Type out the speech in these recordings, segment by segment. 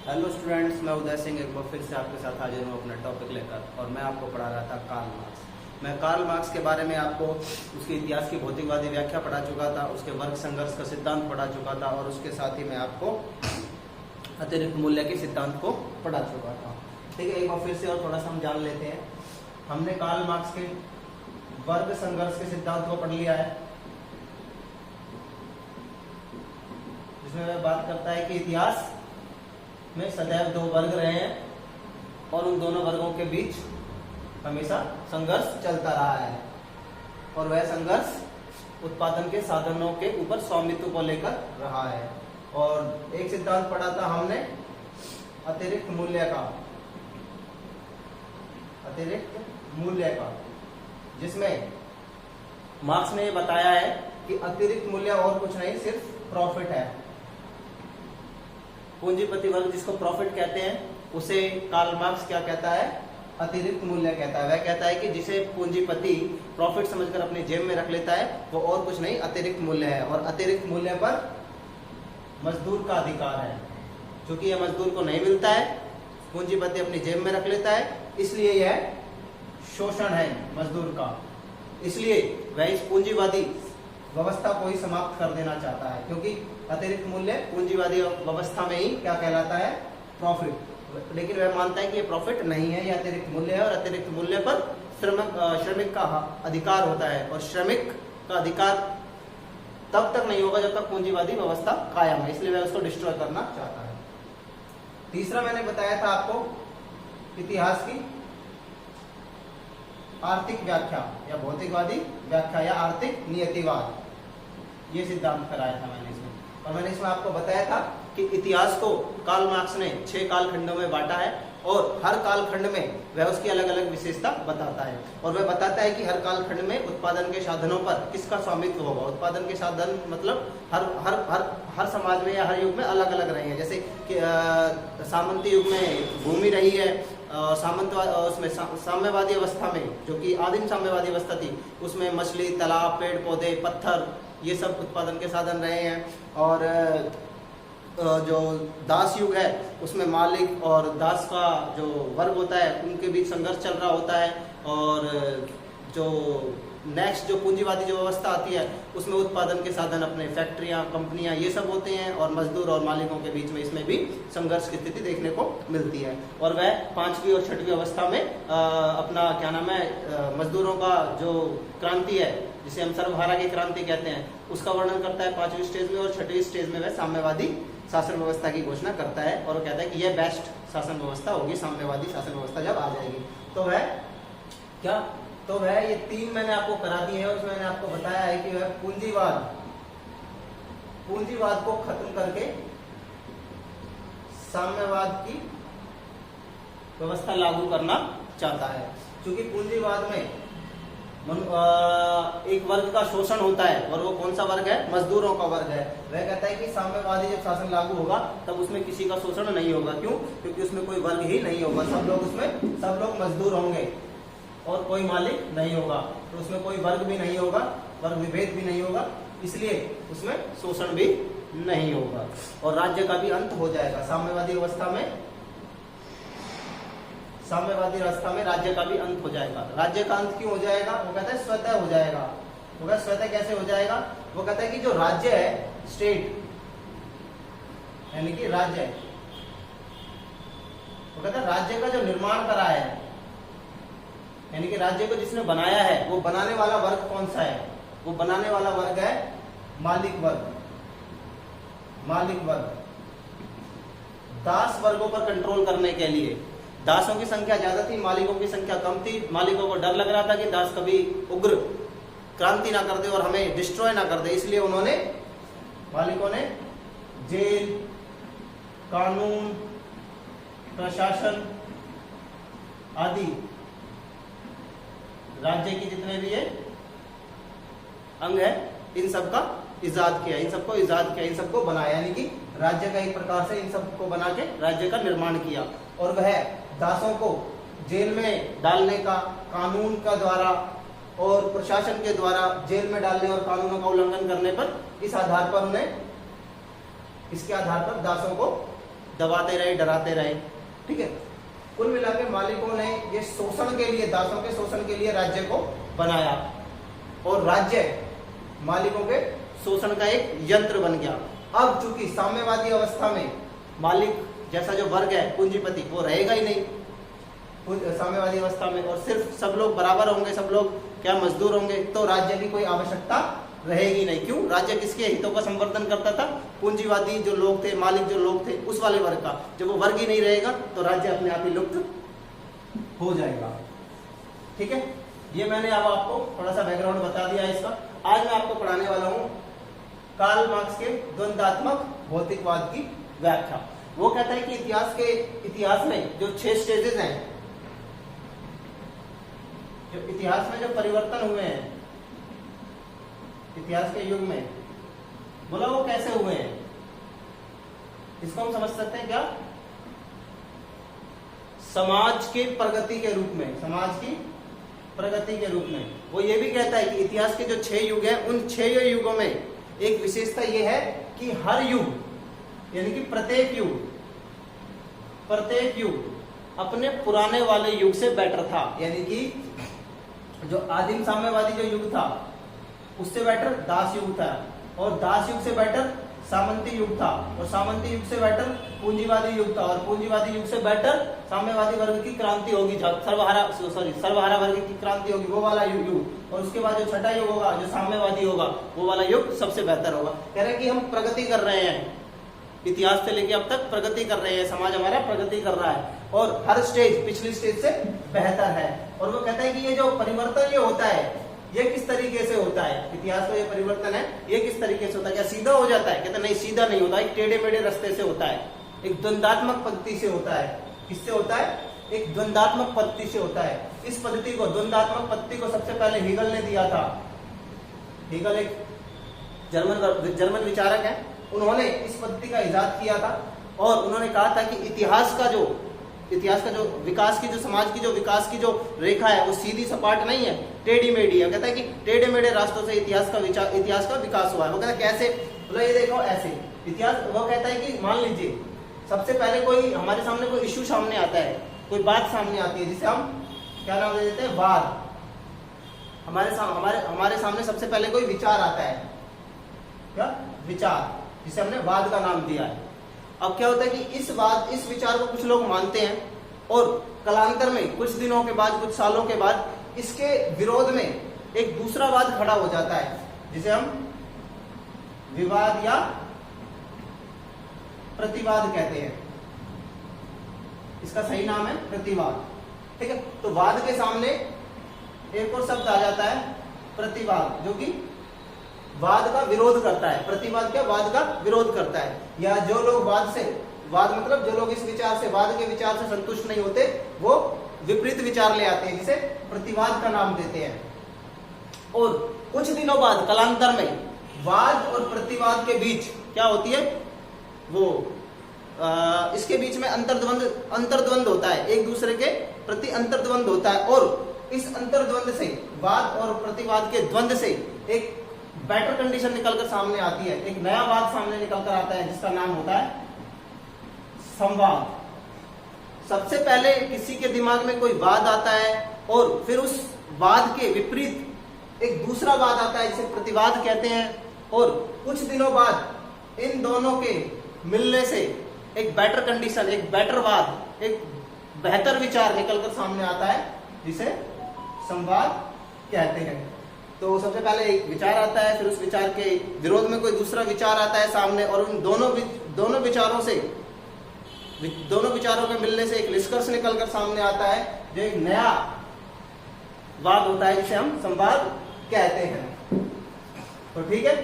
Hello students, मैं उदय सिंह एक बार फिर से आपके साथ हाजिर हूँ अपना टॉपिक लेकर। और मैं आपको पढ़ा रहा था कार्ल मार्क्स। मैं कार्ल मार्क्स के बारे में आपको उसके इतिहास की भौतिकवादी व्याख्या पढ़ा चुका था, उसके वर्ग संघर्ष का सिद्धांत पढ़ा चुका था और उसके साथ ही मैं आपको अतिरिक्त मूल्य के सिद्धांत को पढ़ा चुका था। ठीक है, एक बार फिर से और थोड़ा सा हम जान लेते हैं। हमने कार्ल मार्क्स के वर्ग संघर्ष के सिद्धांत को पढ़ लिया है, जिसमें वह बात करता है कि इतिहास में सदैव दो वर्ग रहे हैं और उन दोनों वर्गों के बीच हमेशा संघर्ष चलता रहा है, और वह संघर्ष उत्पादन के साधनों के ऊपर स्वामित्व को लेकर रहा है। और एक सिद्धांत पढ़ा था हमने अतिरिक्त मूल्य का, जिसमें मार्क्स ने यह बताया है कि अतिरिक्त मूल्य और कुछ नहीं, सिर्फ प्रॉफिट है। पूंजीपति वर्ग जिसको प्रॉफिट कहते हैं, उसे कार्ल मार्क्स क्या कहता है? अतिरिक्त मूल्य कहता है। वह कहता है कि जिसे पूंजीपति प्रॉफिट समझकर अपनी जेब में रख लेता है वो और कुछ नहीं, अतिरिक्त मूल्य है। और अतिरिक्त मूल्य पर मजदूर का अधिकार है। क्योंकि यह मजदूर को नहीं मिलता है, पूंजीपति अपनी जेब में रख लेता है, इसलिए यह शोषण है मजदूर का। इसलिए वह इस पूंजीवादी व्यवस्था को ही समाप्त कर देना चाहता है, क्योंकि अतिरिक्त मूल्य पूंजीवादी व्यवस्था में ही क्या कहलाता है? प्रॉफिट। लेकिन वह मानता है कि ये प्रॉफिट नहीं है, यह अतिरिक्त मूल्य है, और अतिरिक्त मूल्य पर श्रमिक का अधिकार होता है। और श्रमिक का अधिकार तब तक नहीं होगा जब तक पूंजीवादी व्यवस्था कायम है, इसलिए वह उसको डिस्ट्रॉय करना चाहता है। तीसरा मैंने बताया था आपको इतिहास की आर्थिक व्याख्या या भौतिकवादी व्याख्या या आर्थिक नियतिवाद, ये सिद्धांत कराया था मैंने इसमें। और मैंने इसमें आपको बताया था कि इतिहास को कार्ल मार्क्स ने 6 कालखंडों में बांटा है, और हर कालखंड में वह उसकी अलग अलग विशेषता बताता है। और वह बताता है कि हर कालखंड में उत्पादन के साधनों पर किसका स्वामित्व होगा। उत्पादन के साधन मतलब हर समाज में या हर युग में अलग अलग रहे हैं। जैसे कि सामंती युग में भूमि रही है, उसमें साम्यवादी अवस्था में, जो कि आदिम साम्यवादी अवस्था थी, उसमें मछली, तालाब, पेड़ पौधे, पत्थर, ये सब उत्पादन के साधन रहे हैं। और जो दास युग है उसमें मालिक और दास का जो वर्ग होता है उनके बीच संघर्ष चल रहा होता है। और जो नेक्स्ट जो पूंजीवादी जो व्यवस्था आती है उसमें उत्पादन के साधन अपने फैक्ट्रियां, कंपनियां, ये सब होते हैं, और मजदूर और मालिकों के बीच में इसमें भी संघर्ष की स्थिति देखने को मिलती है। और वह 5वीं और 6वीं अवस्था में अपना क्या नाम है, मजदूरों का जो क्रांति है, जिसे हम सर्वहारा की क्रांति कहते हैं, उसका वर्णन करता है 5वीं स्टेज में। और 6वीं स्टेज में वह साम्यवादी शासन व्यवस्था की घोषणा करता है, और वो कहता है कि यह बेस्ट शासन व्यवस्था होगी, साम्यवादी शासन व्यवस्था जब आ जाएगी। तो वह ये 3 मैंने आपको करा दिए हैं। और उसमें मैंने आपको बताया है कि वह पूंजीवाद को खत्म करके साम्यवाद की व्यवस्था लागू करना चाहता है। क्योंकि पूंजीवाद में एक वर्ग का शोषण होता है, और वो कौन सा वर्ग है? मजदूरों का वर्ग है। वह कहता है कि साम्यवादी जब शासन लागू होगा तब उसमें किसी का शोषण नहीं होगा। क्यों? क्योंकि उसमें कोई वर्ग ही नहीं होगा, सब लोग मजदूर होंगे और कोई मालिक नहीं होगा। तो उसमें कोई वर्ग भी नहीं होगा, वर्ग विभेद भी नहीं होगा, इसलिए उसमें शोषण भी नहीं होगा, और राज्य का भी अंत हो जाएगा। साम्यवादी अवस्था में राज्य का भी अंत हो जाएगा। राज्य का अंत क्यों हो जाएगा? वो कहता है स्वतः हो जाएगा। वो कहता है स्वतः कैसे हो जाएगा? वो कहता है कि जो राज्य है, स्टेट यानी कि राज्य, वो कहता है राज्य का जो निर्माण करा है, यानी कि राज्य को जिसने बनाया है, वो बनाने वाला वर्ग कौन सा है? वो बनाने वाला वर्ग है मालिक वर्ग। दास वर्गों पर कंट्रोल करने के लिए दासों की संख्या ज्यादा थी, मालिकों की संख्या कम थी। मालिकों को डर लग रहा था कि दास कभी उग्र क्रांति ना कर दे और हमें डिस्ट्रॉय ना कर दे, इसलिए मालिकों ने जेल, कानून, प्रशासन आदि राज्य की जितने भी ये अंग है, इन सबको इजाद किया, इन सबको बनाया, यानी कि राज्य का एक प्रकार से इन सबको बना के राज्य का निर्माण किया। और वह दासों को जेल में डालने का कानून का द्वारा और प्रशासन के द्वारा जेल में डालने और कानूनों का उल्लंघन करने पर इसके आधार पर दबाते रहे, डराते रहे। ठीक है, कुल मिलाकर मालिकों ने ये शोषण के लिए, दासों के शोषण के लिए राज्य को बनाया और राज्य मालिकों के शोषण का एक यंत्र बन गया। अब चूंकि साम्यवादी अवस्था में मालिक जैसा जो वर्ग है पूंजीपति वो रहेगा ही नहीं साम्यवादी अवस्था में, और सिर्फ सब लोग बराबर होंगे, सब लोग क्या मजदूर होंगे, तो राज्य की कोई आवश्यकता रहेगी नहीं। क्यों? राज्य किसके हितों का संवर्धन करता था? पूंजीवादी जो लोग थे, मालिक जो लोग थे, उस वाले वर्ग का। जब वो वर्ग ही नहीं रहेगा तो राज्य अपने आप ही लुप्त हो जाएगा। ठीक है, ये मैंने अब आपको थोड़ा सा बैकग्राउंड बता दिया है इसका। आज मैं आपको पढ़ाने वाला हूं कार्ल मार्क्स के द्वंद्वात्मक भौतिकवाद की व्याख्या। वो कहता है कि इतिहास में जो 6 स्टेजेस हैं, जो इतिहास में जो परिवर्तन हुए हैं इतिहास के युग में, बोला वो कैसे हुए हैं, इसको हम समझ सकते हैं क्या? समाज के प्रगति के रूप में, समाज की प्रगति के रूप में। वो ये भी कहता है कि इतिहास के जो 6 युग हैं, उन 6 युगों में एक विशेषता ये है कि हर युग यानी कि प्रत्येक युग अपने पुराने वाले युग से बेटर था। यानी कि जो आदिम साम्यवादी जो युग था उससे बेटर दास युग था, और दास युग से बेटर सामंती युग था, और सामंती युग से बेटर पूंजीवादी युग था, और पूंजीवादी युग से बेटर साम्यवादी वर्ग की क्रांति होगी, सर्वहारा वर्ग की क्रांति होगी, वो वाला युग। और उसके बाद जो छठा युग होगा, जो साम्यवादी होगा, वो वाला युग सबसे बेहतर होगा। कह रहे हैं कि हम प्रगति कर रहे हैं, इतिहास से लेके अब तक प्रगति कर रहे हैं, समाज हमारा प्रगति कर रहा है, और हर स्टेज पिछली स्टेज से बेहतर है। और वो कहता है कि ये जो परिवर्तन ये होता है, ये किस तरीके से होता है, इतिहास का ये परिवर्तन है, ये किस तरीके से होता है? क्या सीधा हो जाता है? कहता नहीं, सीधा नहीं होता, एक टेढ़े मेढ़े रास्ते से होता है, एक द्वंद्वात्मक पद्धति से होता है। किससे होता है? एक द्वंद्वात्मक पद्धति से होता है। इस पद्धति को, द्वंद्वात्मक पद्धति को सबसे पहले हेगल ने दिया था। हेगल एक जर्मन विचारक है, उन्होंने इस पद्धति का इजाद किया था, और उन्होंने कहा था कि इतिहास का जो विकास की, जो समाज की जो विकास की जो रेखा है, वो सीधी सपाट नहीं है, टेढ़ी मेढ़ी है। कहता है कि टेढ़े मेढ़े रास्तों से इतिहास का विकास हुआ है। वो कहता है कैसे? बोला ये देखो ऐसे इतिहास। वो कहता है कि मान लीजिए सबसे पहले कोई हमारे सामने कोई इश्यू सामने आता है, कोई बात सामने आती है, जिसे हम क्या नाम दे देते हैं? वाद। हमारे सामने सबसे पहले कोई विचार आता है, क्या विचार, जिसे हमने वाद का नाम दिया है। अब क्या होता है कि इस विचार को कुछ लोग मानते हैं, और कालांतर में कुछ दिनों के बाद, कुछ सालों के बाद इसके विरोध में एक दूसरा वाद खड़ा हो जाता है, जिसे हम विवाद या प्रतिवाद कहते हैं। इसका सही नाम है प्रतिवाद। ठीक है, तो वाद के सामने एक और शब्द आ जाता है प्रतिवाद, जो कि वाद का विरोध करता है। प्रतिवाद क्या? वाद का विरोध करता है। या जो लोग वाद मतलब जो लोग इस विचार से, वाद के विचार से संतुष्ट नहीं होते, वो विपरीत विचार ले आते हैं, जिसे प्रतिवाद का नाम देते हैं। और कुछ दिनों बाद कालांतर में वाद और प्रतिवाद के बीच क्या होती है? वो इसके बीच में अंतर्द्वंद होता है, एक दूसरे के प्रति अंतर्द्वंद होता है, और इस अंतर्द्वंद से, वाद और प्रतिवाद के द्वंद से एक बेटर कंडीशन निकलकर सामने आती है, एक नया वाद सामने निकलकर आता है, जिसका नाम होता है संवाद। सबसे पहले किसी के दिमाग में कोई वाद आता है, और फिर उस वाद के विपरीत एक दूसरा वाद आता है, जिसे प्रतिवाद कहते हैं, और कुछ दिनों बाद इन दोनों के मिलने से एक बेटर कंडीशन, एक बेटर वाद, एक बेहतर विचार निकलकर सामने आता है, जिसे संवाद कहते हैं। तो सबसे पहले एक विचार आता है, फिर उस विचार के विरोध में कोई दूसरा विचार आता है सामने, और उन दोनों विचारों के मिलने से एक निष्कर्ष निकलकर सामने आता है, जो एक नया वाद होता है, जिसे हम संवाद कहते हैं। तो ठीक है,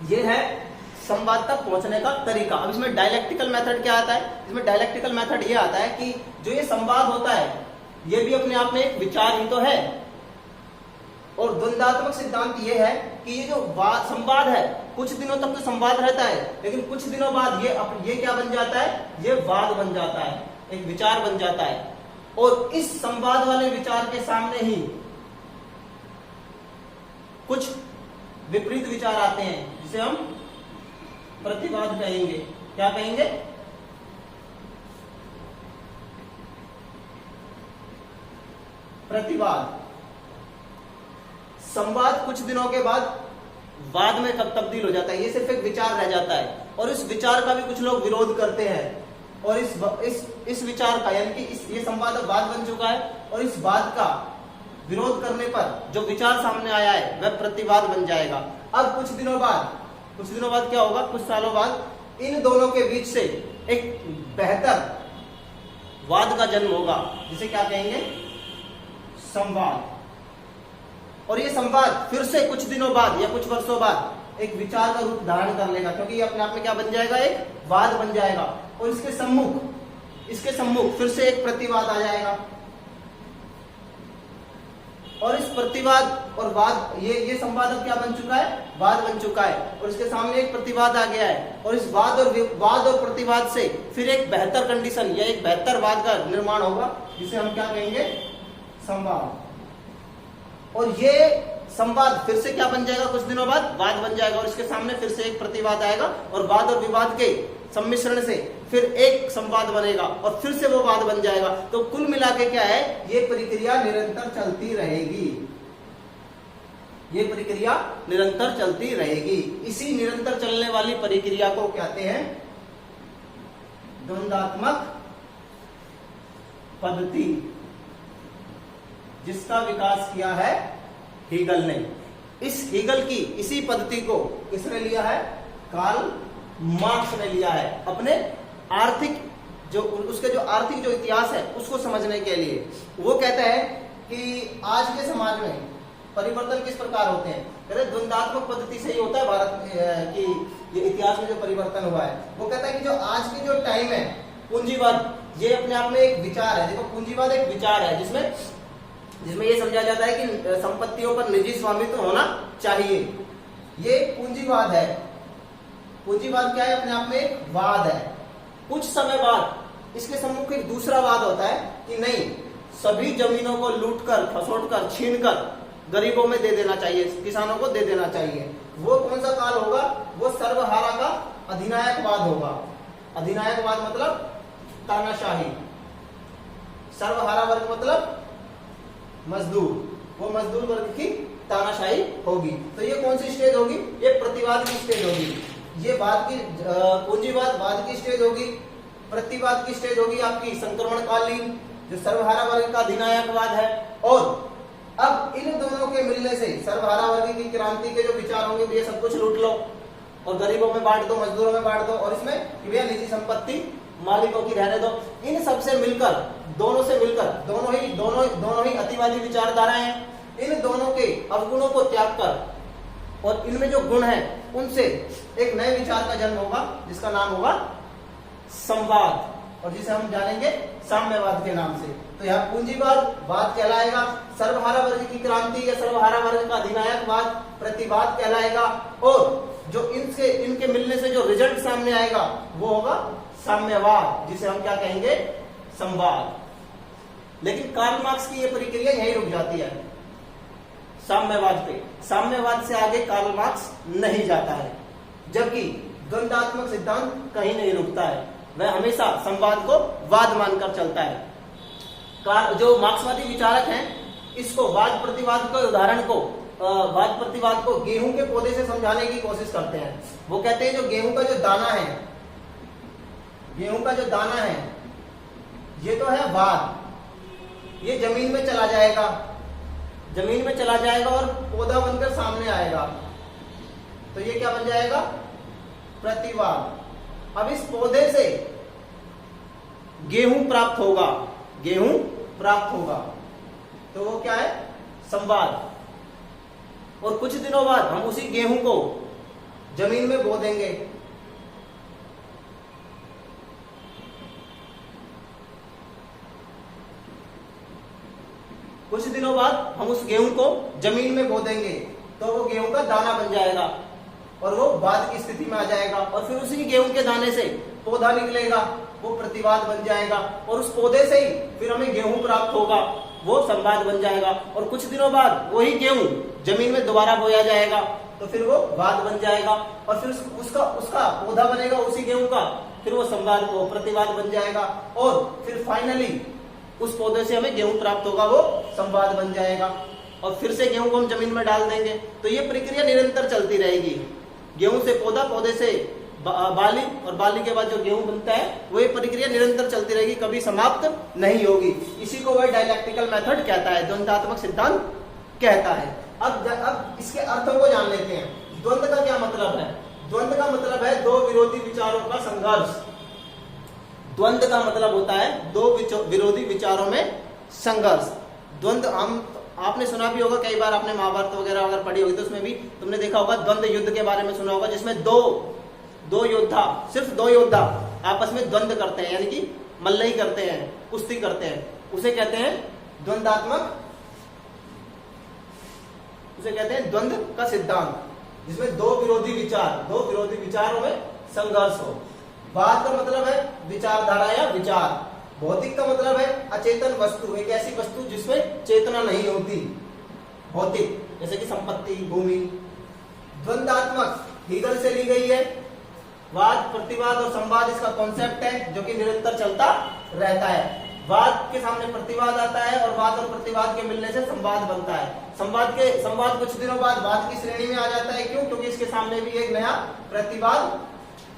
ये है संवाद तक पहुंचने का तरीका। अब इसमें डायलेक्टिकल मेथड क्या आता है? इसमें डायलेक्टिकल मेथड ये आता है कि जो ये संवाद होता है, ये भी अपने आप में एक विचार ही तो है, और द्वंद्वात्मक सिद्धांत ये है कि ये जो संवाद है, कुछ दिनों तक तो संवाद रहता है, लेकिन कुछ दिनों बाद ये क्या बन जाता है? ये वाद बन जाता है, एक विचार बन जाता है, और इस संवाद वाले विचार के सामने ही कुछ विपरीत विचार आते हैं, जिसे हम प्रतिवाद कहेंगे। क्या कहेंगे? प्रतिवाद। संवाद कुछ दिनों के बाद वाद में कब तब्दील हो जाता है, ये सिर्फ एक विचार रह जाता है, और इस विचार का भी कुछ लोग विरोध करते हैं, और इस विचार का यानी कि ये संवाद अब वाद बन चुका है, और इस वाद का विरोध करने पर जो विचार सामने आया है वह प्रतिवाद बन जाएगा। अब कुछ दिनों बाद क्या होगा, कुछ सालों बाद इन दोनों के बीच से एक बेहतर वाद का जन्म होगा, जिसे क्या कहेंगे, संवाद। और ये संवाद फिर से कुछ दिनों बाद या कुछ वर्षों बाद एक विचार का रूप धारण कर लेगा, क्योंकि ये अपने आप में क्या बन जाएगा, एक वाद बन जाएगा, और इसके सम्मुख फिर से एक प्रतिवाद आ जाएगा, और इस प्रतिवाद और वाद, ये संवाद अब क्या बन चुका है, वाद बन चुका है, और इसके सामने एक प्रतिवाद आ गया है, और इस वाद और प्रतिवाद से फिर एक बेहतर कंडीशन या एक बेहतर वाद का निर्माण होगा, जिसे हम क्या कहेंगे, संवाद। और ये संवाद फिर से क्या बन जाएगा, कुछ दिनों बाद वाद बन जाएगा, और इसके सामने फिर से एक प्रतिवाद आएगा, और वाद और विवाद के सम्मिश्रण से फिर एक संवाद बनेगा, और फिर से वो वाद बन जाएगा। तो कुल मिला के क्या है, ये प्रक्रिया निरंतर चलती रहेगी, ये प्रक्रिया निरंतर चलती रहेगी। इसी निरंतर चलने वाली प्रक्रिया को कहते हैं द्वंद्वात्मक पद्धति, जिसका विकास किया है हीगल ने। इसी पद्धति को किसने लिया है, कार्ल मार्क्स ने लिया है, अपने उसके जो आर्थिक जो इतिहास है उसको समझने के लिए। वो कहता है कि आज के समाज में परिवर्तन किस प्रकार होते हैं, कहते हैं द्वंद्वात्मक पद्धति से ही होता है भारत की ये इतिहास में जो परिवर्तन हुआ है। वो कहता है कि जो आज की जो टाइम है, पूंजीवाद, ये अपने आप में एक विचार है। देखो, पूंजीवाद एक विचार है जिसमें ये समझा जाता है कि संपत्तियों पर निजी स्वामित्व होना चाहिए। ये पूंजीवाद है। पूंजीवाद क्या है, अपने आप में एक वाद है। कुछ समय बाद इसके सम्मुख एक दूसरा वाद होता है कि नहीं, सभी जमीनों को लूटकर, खसोटकर, छीनकर गरीबों में दे देना चाहिए, किसानों को दे देना चाहिए। वो कौन सा काल होगा, वो सर्वहारा का अधिनायकवाद होगा। अधिनायकवाद मतलब तानाशाही, सर्वहारा वर्ग मतलब मजदूर, वो मजदूर वर्ग की तानाशाही होगी। तो ये कौन सी स्टेज होगी, ये प्रतिवाद की स्टेज होगी। ये पूंजीवाद वाद की स्टेज होगी। प्रतिवाद की स्टेज होगी आपकी संक्रमणकालीन, जो सर्वहारा वर्ग का अधिनायकवाद है। और अब इन दोनों के मिलने से सर्वहारा वर्ग की क्रांति के जो विचार होंगे, ये सब कुछ लूट लो और गरीबों में बांट दो, मजदूरों में बांट दो, और इसमें कि भैया निजी संपत्ति मालिकों की रहने दो। इन सब से मिलकर, दोनों ही अतिवादी विचारधाराएं हैं। इन दोनों के अवगुणों को त्याग कर और इनमें जो गुण है उनसे एक नए विचार का जन्म होगा, जिसका नाम होगा संवाद, और जिसे हम जानेंगे साम्यवाद के नाम से। तो यहाँ पूंजीवाद वाद कहलाएगा, सर्वहारा वर्ग की क्रांति या सर्वहारा वर्ग का अधिनायकवाद प्रतिवाद कहलाएगा, और जो इनके मिलने से जो रिजल्ट सामने आएगा वो होगा साम्यवाद, जिसे हम क्या कहेंगे, संवाद। लेकिन कार्ल मार्क्स की यह प्रक्रिया यहीं रुक जाती है, साम्यवाद पे। साम्यवाद से आगे कार्ल मार्क्स नहीं जाता है, जबकि द्वंद्वात्मक सिद्धांत कहीं नहीं रुकता है, वह हमेशा संवाद को वाद मानकर चलता है। जो मार्क्सवादी विचारक हैं, इसको वाद प्रतिवाद के उदाहरण को, वाद प्रतिवाद को गेहूं के पौधे से समझाने की कोशिश करते हैं। वो कहते हैं जो गेहूं का जो दाना है, गेहूं का जो दाना है, ये तो है वाद, ये जमीन में चला जाएगा, जमीन में चला जाएगा और पौधा बनकर सामने आएगा, तो ये क्या बन जाएगा, प्रतिवाद। अब इस पौधे से गेहूं प्राप्त होगा, गेहूं प्राप्त होगा, तो वो क्या है, संवाद। और कुछ दिनों बाद हम उसी गेहूं को जमीन में बो देंगे, कुछ दिनों बाद हम उस गेहूं को जमीन में बो देंगे, तो वो गेहूं का दाना बन जाएगा और वो वाद की स्थिति में आ जाएगा, और फिर उसी गेहूं के दाने से पौधा निकलेगा, वो प्रतिवाद बन जाएगा, और उस पौधे से ही फिर हमें गेहूं प्राप्त होगा, वो संवाद बन जाएगा। और कुछ दिनों बाद वही गेहूं जमीन में दोबारा बोया जाएगा, तो फिर वो वाद बन जाएगा, और फिर उसका पौधा बनेगा उसी गेहूं का, फिर वो संवाद को प्रतिवाद बन जाएगा। और फिर फाइनली उस पौधे से हमें गेहूं प्राप्त होगा, वो संवाद बन जाएगा, और फिर से गेहूं को हम जमीन में डाल देंगे। तो ये प्रक्रिया निरंतर चलती रहेगी। गेहूं से पौधा, पौधे से बाली, और बाली के बाद जो गेहूं बनता है, वो ये प्रक्रिया निरंतर चलती रहेगी, कभी समाप्त नहीं होगी। इसी को वह डायलैक्टिकल मेथड कहता है, द्वंद्वात्मक सिद्धांत कहता है। अब इसके अर्थों को जान लेते हैं। द्वंद्व का क्या मतलब है? द्वंद्व का मतलब है दो विरोधी विचारों का संघर्ष। द्वंद्व का मतलब होता है दो विरोधी विचारों में संघर्ष। द्वंद्व आपने सुना भी होगा, कई बार आपने महाभारत वगैरह अगर पढ़ी होगी तो उसमें भी तुमने देखा होगा, द्वंद्व युद्ध के बारे में सुना होगा, जिसमें दो योद्धा, सिर्फ दो योद्धा आपस में द्वंद्व करते हैं, यानी कि मल्लई करते हैं, कुश्ती करते हैं, उसे कहते हैं द्वंद्वात्मक, उसे कहते हैं द्वंद्व का सिद्धांत, जिसमें दो विरोधी विचारों में संघर्ष हो। वाद का मतलब है विचारधारा या विचार। भौतिक का मतलब है अचेतन वस्तु, एक ऐसी वस्तु जिसमें चेतना नहीं होती, भौतिक, जैसे कि संपत्ति, भूमि। द्वंद्वात्मक हीगल से ली गई है। वाद, प्रतिवाद और संवाद इसका कॉन्सेप्ट है, जो कि निरंतर चलता रहता है। वाद के सामने प्रतिवाद आता है, और वाद और प्रतिवाद के मिलने से संवाद बनता है। संवाद कुछ दिनों बाद वाद की श्रेणी में आ जाता है। क्यों? क्योंकि इसके सामने भी एक नया प्रतिवाद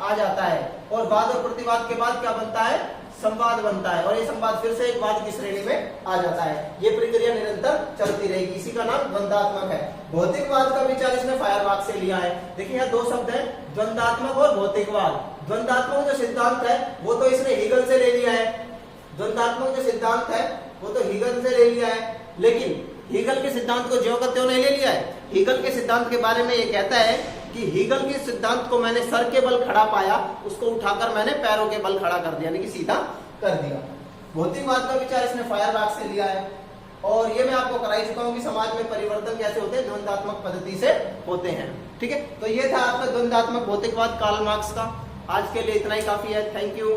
आ जाता है, और वाद और प्रतिवाद के बाद क्या बनता है? संवाद बनता है, और ये संवाद फिर से एक वाद की श्रेणी में आ जाता है। ये प्रक्रिया निरंतर चलती रहेगी, इसी का नाम द्वंद्वात्मक है। भौतिकवाद का विचार इसने फायरबाख से लिया है। देखिए यहाँ दो शब्द हैं, द्वंद्वात्मक और भौतिकवाद। द्वंद्वात्मक जो सिद्धांत है वो तो इसने हीगल से ले लिया है, द्वंद्वात्मक जो सिद्धांत है वो तो हीगल से ले लिया है, लेकिन हीगल के सिद्धांत को ज्यों का त्यों नहीं ले लिया है। हीगल के सिद्धांत के बारे में ये कहता है कि हीगल के सिद्धांत को मैंने सर के बल खड़ा पाया, उसको उठाकर मैंने पैरों के बल खड़ा कर दिया, यानी कि सीधा कर दिया। भौतिकवाद का विचार इसने फायरबाख से लिया है, और ये मैं आपको कराई चुका हूं कि समाज में परिवर्तन कैसे होते हैं, द्वंद्वात्मक पद्धति से होते हैं। ठीक है, तो ये था आपका द्वंद्वात्मक भौतिकवाद कार्ल मार्क्स का। आज के लिए इतना ही काफी है। Thank you.